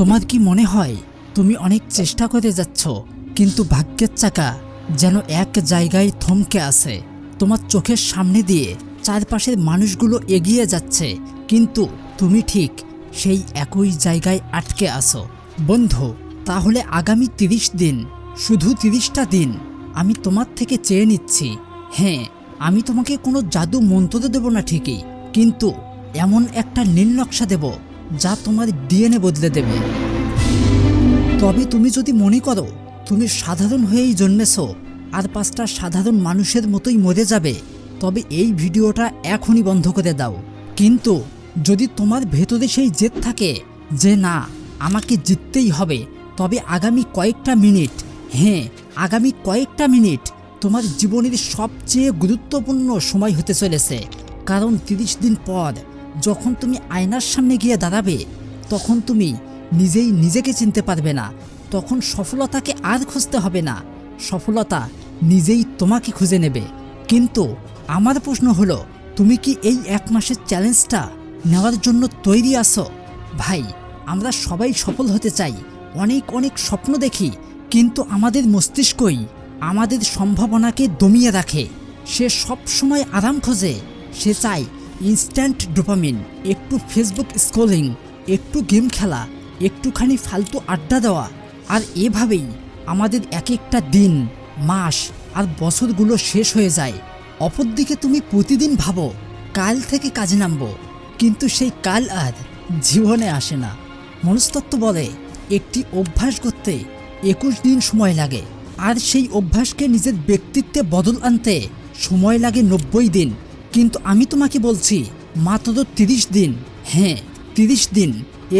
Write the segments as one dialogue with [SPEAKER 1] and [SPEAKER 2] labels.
[SPEAKER 1] তোমার কি মনে হয় তুমি অনেক চেষ্টা করে যাচ্ছ, কিন্তু ভাগ্যের চাকা যেন এক জায়গায় থমকে আছে? তোমার চোখের সামনে দিয়ে চারপাশের মানুষগুলো এগিয়ে যাচ্ছে, কিন্তু তুমি ঠিক সেই একই জায়গায় আটকে আছো। বন্ধু, তাহলে আগামী 30 দিন, শুধু 30টা দিন আমি তোমার থেকে চেয়ে নিচ্ছি। হ্যাঁ, আমি তোমাকে কোনো জাদু মন্ত্র দেব না ঠিকই, কিন্তু এমন একটা নীল নকশা দেব যা তোমার ডিএনএ বদলে দেবে। তবে তুমি যদি মনে করো তুমি সাধারণ হয়েই জন্মেছো আর 5টা সাধারণ মানুষের মতোই মরে যাবে, তবে এই ভিডিওটা এখনই বন্ধ করে দাও। কিন্তু যদি তোমার ভেতরে সেই জেদ থাকে যে না, আমাকে জিততেই হবে, তবে আগামী কয়েকটা মিনিট, হ্যাঁ আগামী কয়েকটা মিনিট তোমার জীবনের সবচেয়ে গুরুত্বপূর্ণ সময় হতে চলেছে। কারণ 30 দিন পর যখন তুমি আয়নার সামনে গিয়ে দাঁড়াবে, তখন তুমি নিজেই নিজেকে চিনতে পারবে না। তখন সফলতাকে আর খুঁজতে হবে না, সফলতা নিজেই তোমাকে খুঁজে নেবে। কিন্তু আমার প্রশ্ন হলো, তুমি কি এই 1 মাসের চ্যালেঞ্জটা নেওয়ার জন্য তৈরি আছো? ভাই, আমরা সবাই সফল হতে চাই, অনেক অনেক স্বপ্ন দেখি, কিন্তু আমাদের মস্তিষ্কই আমাদের সম্ভাবনাকে দমিয়ে রাখে। সে সব সময় আরাম খোঁজে, সে চায় ইনস্ট্যান্ট ডোপামিন, একটু ফেসবুক স্ক্রলিং, একটু গেম খেলা, একটুখানি ফালতু আড্ডা দেওয়া। আর এভাবেই আমাদের এক একটা দিন, মাস আর বছরগুলো শেষ হয়ে যায়। অপরদিকে তুমি প্রতিদিন ভাবো কাল থেকে কাজে নামবো, কিন্তু সেই কাল আর জীবনে আসে না। মনস্তত্ত্ব বলে একটি অভ্যাস করতে 21 দিন সময় লাগে, আর সেই অভ্যাসকে নিজের ব্যক্তিত্বে বদল আনতে সময় লাগে 90 দিন। কিন্তু আমি তোমাকে বলছি মাত্র 30 দিন। হ্যাঁ, 30 দিন।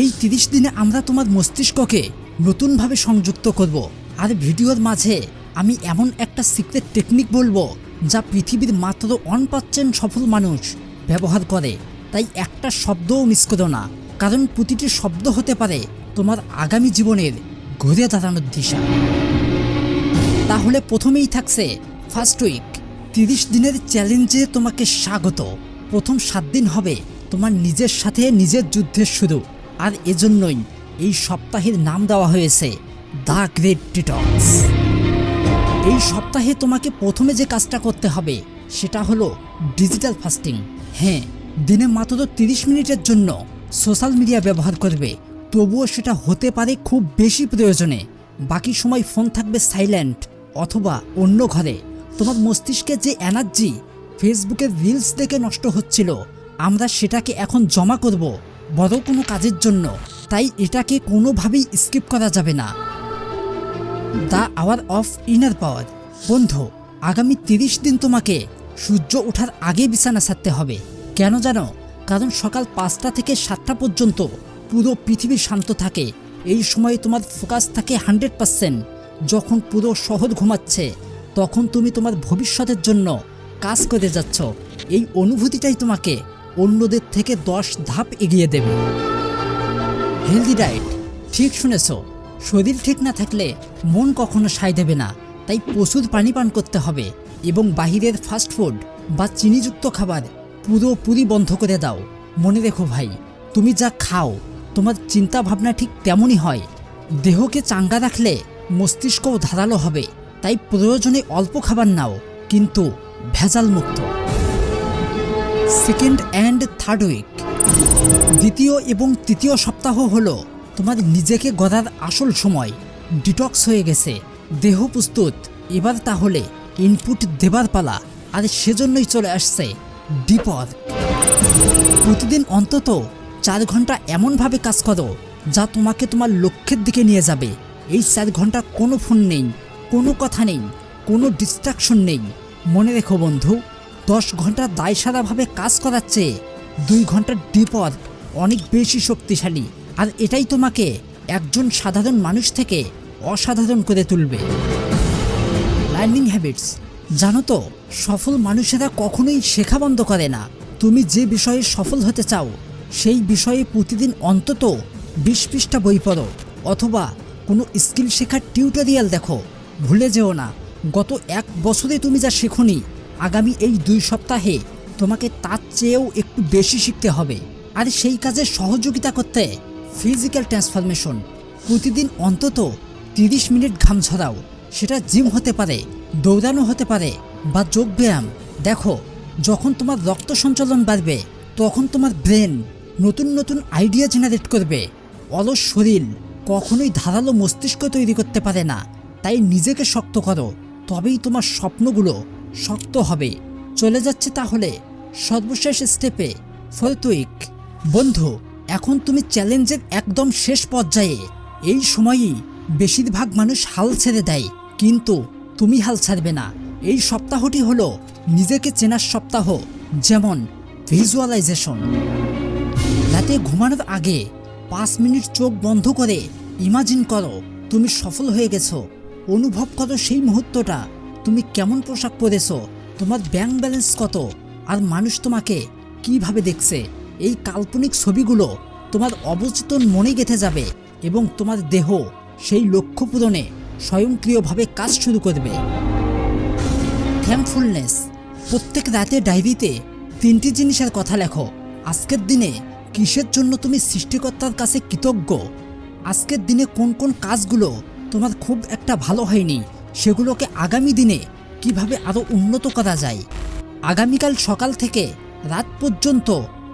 [SPEAKER 1] এই 30 দিনে আমরা তোমার মস্তিষ্ককে নতুনভাবে সংযুক্ত করব। আর ভিডিওর মাঝে আমি এমন একটা সিক্রেট টেকনিক বলবো যা পৃথিবীর মাত্র 1% সফল মানুষ ব্যবহার করে। তাই একটা শব্দও মিস করো না, কারণ প্রতিটি শব্দ হতে পারে তোমার আগামী জীবনের ঘুরে দাঁড়ানোর দিশা। তাহলে প্রথমেই থাকছে ফার্স্ট উইক। 30 দিনের চ্যালেঞ্জে তোমাকে স্বাগত। প্রথম 7 দিন হবে তোমার নিজের সাথে নিজের যুদ্ধের শুরু। আর এজন্যই এই সপ্তাহের নাম দেওয়া হয়েছে দ্য গ্রেট ডিটক্স। এই সপ্তাহে তোমাকে প্রথমে যে কাজটা করতে হবে সেটা হলো ডিজিটাল ফাস্টিং। হ্যাঁ, দিনে মাত্র 30 মিনিটের জন্য সোশ্যাল মিডিয়া ব্যবহার করবে, তবুও সেটা হতে পারে খুব বেশি প্রয়োজনে। বাকি সময় ফোন থাকবে সাইলেন্ট অথবা অন্য ঘরে। তোমার মস্তিষ্কে যে এনার্জি ফেসবুকের রিলস দেখে নষ্ট হচ্ছিল, আমরা সেটাকে এখন জমা করব বড় কোনো কাজের জন্য। তাই এটাকে কোনোভাবেই স্কিপ করা যাবে না। দ্য আওয়ার অফ ইনার পাওয়ার। বন্ধু, আগামী 30 দিন তোমাকে সূর্য ওঠার আগে বিছানা ছাড়তে হবে। কেন জানো? কারণ সকাল 5টা থেকে 7টা পর্যন্ত পুরো পৃথিবী শান্ত থাকে। এই সময়ে তোমার ফোকাস থাকে 100%। যখন পুরো শহর ঘুমাচ্ছে, তখন তুমি তোমার ভবিষ্যতের জন্য কাজ করে যাচ্ছ। এই অনুভূতিটাই তোমাকে অন্যদের থেকে 10 ধাপ এগিয়ে দেবে। Healthy diet. ঠিক শুনেছ, শরীর ঠিক না থাকলে মন কখনো সায় দেবে না। তাই প্রচুর পানি পান করতে হবে এবং বাহিরের ফাস্টফুড বা চিনিযুক্ত খাবার পুরোপুরি বন্ধ করে দাও। মনে রেখো ভাই, তুমি যা খাও তোমার চিন্তা ভাবনা ঠিক তেমনই হয়। দেহকে চাঙ্গা রাখলে মস্তিষ্কও ধারালো হবে। তাই প্রয়োজনে অল্প খাবার নাও, কিন্তু ভেজাল মুক্ত। Second and third week. দ্বিতীয় এবং তৃতীয় সপ্তাহ হলো তোমার নিজেকে গড়ার আসল সময়। ডিটক্স হয়ে গেছে, দেহ প্রস্তুত, এবার তাহলে ইনপুট দেবার পালা। আর সেজন্যই চলে আসছে ডিপ ওয়ার্ক। প্রতিদিন অন্তত 4 ঘন্টা এমনভাবে কাজ করো যা তোমাকে তোমার লক্ষ্যের দিকে নিয়ে যাবে। এই 4 ঘন্টা কোনো ফোন নেই, কোনো কথা নেই, কোনো ডিস্ট্রাকশন নেই। মনে রেখো বন্ধু, 10 ঘন্টা দায়সারাভাবে কাজ করার চেয়ে 2 ঘন্টার ডিপ ওয়ার্ক অনেক বেশি শক্তিশালী। আর এটাই তোমাকে একজন সাধারণ মানুষ থেকে অসাধারণ করে তুলবে। Learning habits. জানো তো, সফল মানুষেরা কখনোই শেখা বন্ধ করে না। তুমি যে বিষয়ে সফল হতে চাও সেই বিষয়ে প্রতিদিন অন্তত 20 পৃষ্ঠা বই পড়ো, অথবা কোনো স্কিল শেখার টিউটোরিয়াল দেখো। ভুলে যেও না, গত 1 বছরে তুমি যা শেখোনি, আগামী এই 2 সপ্তাহে তোমাকে তার চেয়েও একটু বেশি শিখতে হবে। আর সেই কাজে সহযোগিতা করতে ফিজিক্যাল ট্রান্সফরমেশন। প্রতিদিন অন্তত 30 মিনিট ঘাম ঝরাও। সেটা জিম হতে পারে, দৌড়ানো হতে পারে বা যোগব্যায়াম। দেখো, যখন তোমার রক্ত সঞ্চালন বাড়বে তখন তোমার ব্রেন নতুন নতুন আইডিয়া জেনারেট করবে। অলস শরীর কখনোই ধারালো মস্তিষ্ক তৈরি করতে পারে না। তাই নিজেকে শক্ত করো, তবেই তোমার স্বপ্নগুলো শক্ত হবে। চলে যাচ্ছে তাহলে সর্বশেষ স্টেপে, 4th উইক। বন্ধু, এখন তুমি চ্যালেঞ্জের একদম শেষ পর্যায়ে। এই সময়েই বেশিরভাগ মানুষ হাল ছেড়ে দেয়, কিন্তু তুমি হাল ছাড়বে না। এই সপ্তাহটি হলো নিজেকে চেনার সপ্তাহ। যেমন ভিজুয়ালাইজেশন। রাতে ঘুমানোর আগে 5 মিনিট চোখ বন্ধ করে ইমাজিন করো তুমি সফল হয়ে গেছো। অনুভব করো সেই মুহূর্তটা। তুমি কেমন পোশাক পরেছো, তোমার ব্যাংক ব্যালেন্স কত, আর মানুষ তোমাকে কিভাবে দেখছে। এই কাল্পনিক ছবিগুলো তোমার অবচেতন মনে গেঁথে যাবে এবং তোমার দেহ সেই লক্ষ্য পূরণে স্বয়ংক্রিয়ভাবে কাজ শুরু করবে। থ্যাঙ্কফুলনেস। প্রত্যেক রাতে ডায়েরিতে 3টি জিনিসের কথা লেখো। আজকের দিনে কিসের জন্য তুমি সৃষ্টিকর্তার কাছে কৃতজ্ঞ। আজকের দিনে কোন কোন কাজগুলো তোমার খুব একটা ভালো হয়নি, সেগুলোকে আগামী দিনে কিভাবে আরও উন্নত করা যায়। আগামীকাল সকাল থেকে রাত পর্যন্ত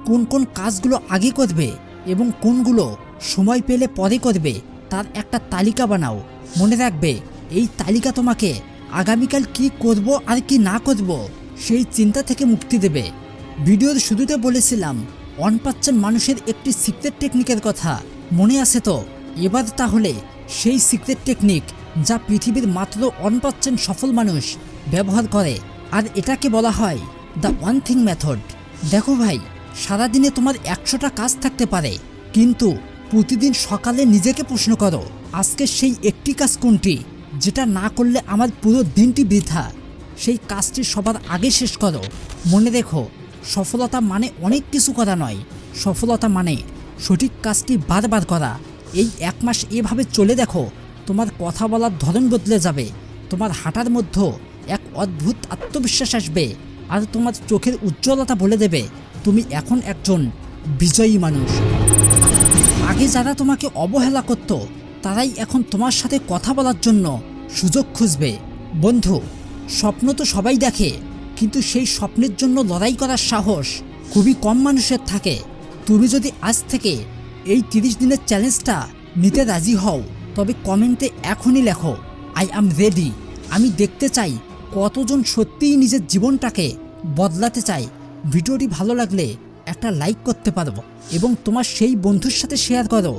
[SPEAKER 1] কোন কোন কাজগুলো আগে করবে এবং কোনগুলো সময় পেলে পরে করবে তার একটা তালিকা বানাও। মনে রাখবে, এই তালিকা তোমাকে আগামীকাল কি করব আর কি না করব সেই চিন্তা থেকে মুক্তি দেবে। ভিডিওর শুরুতে বলেছিলাম 1% মানুষের একটি সিক্রেট টেকনিকের কথা, মনে আছে তো? এবার তাহলে সেই সিক্রেট টেকনিক যা পৃথিবীর মাত্র 1% সফল মানুষ ব্যবহার করে, আর এটাকে বলা হয় দ্য ওয়ান থিং মেথড। দেখো ভাই, সারাদিনে তোমার 100টা কাজ থাকতে পারে, কিন্তু প্রতিদিন সকালে নিজেকে প্রশ্ন করো, আজকে সেই একটি কাজ কোনটি যেটা না করলে আমার পুরো দিনটি বৃথা। সেই কাজটি সবার আগে শেষ করো। মনে রেখো, সফলতা মানে অনেক কিছু করা নয়, সফলতা মানে সঠিক কাজটি বারবার করা। এই 1 মাস এভাবে চলে দেখো, তোমার কথা বলার ধরন বদলে যাবে, তোমার হাঁটার মধ্যে এক অদ্ভুত আত্মবিশ্বাস আসবে, আর তোমার চোখের উজ্জ্বলতা বলে দেবে তুমি এখন একজন বিজয়ী মানুষ। আগে যারা তোমাকে অবহেলা করত, তারাই এখন তোমার সাথে কথা বলার জন্য সুযোগ খুঁজবে। বন্ধু, স্বপ্ন তো সবাই দেখে, কিন্তু সেই স্বপ্নের জন্য লড়াই করার সাহস খুবই কম মানুষের থাকে। তুমি যদি আজ থেকে এই 30 দিনের চ্যালেঞ্জটা নিতে রাজি হও, তবে কমেন্টে এখনই লেখো, আই অ্যাম রেডি। আমি দেখতে চাই কতজন সত্যিই নিজের জীবনটাকে বদলাতে চায়। ভিডিওটি ভালো লাগলে একটা লাইক করতে পারো এবং তোমার সেই বন্ধুর সাথে শেয়ার করো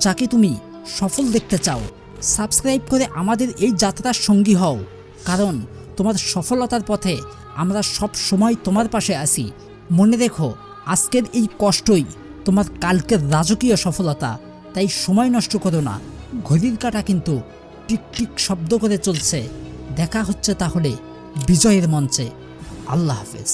[SPEAKER 1] যাকে তুমি সফল দেখতে চাও। সাবস্ক্রাইব করে আমাদের এই যাত্রার সঙ্গী হও, কারণ তোমার সফলতার পথে আমরা সব সময় তোমার পাশে আছি। মনে রেখো, আজকের এই কষ্টই তোমার কালকের রাজকীয় সফলতা। তাই সময় নষ্ট করো না, ঘড়ির কাঁটা কিন্তু টিক টিক শব্দ করে চলছে। দেখা হচ্ছে তাহলে বিজয়ের মঞ্চে। আল্লাহ হাফেজ।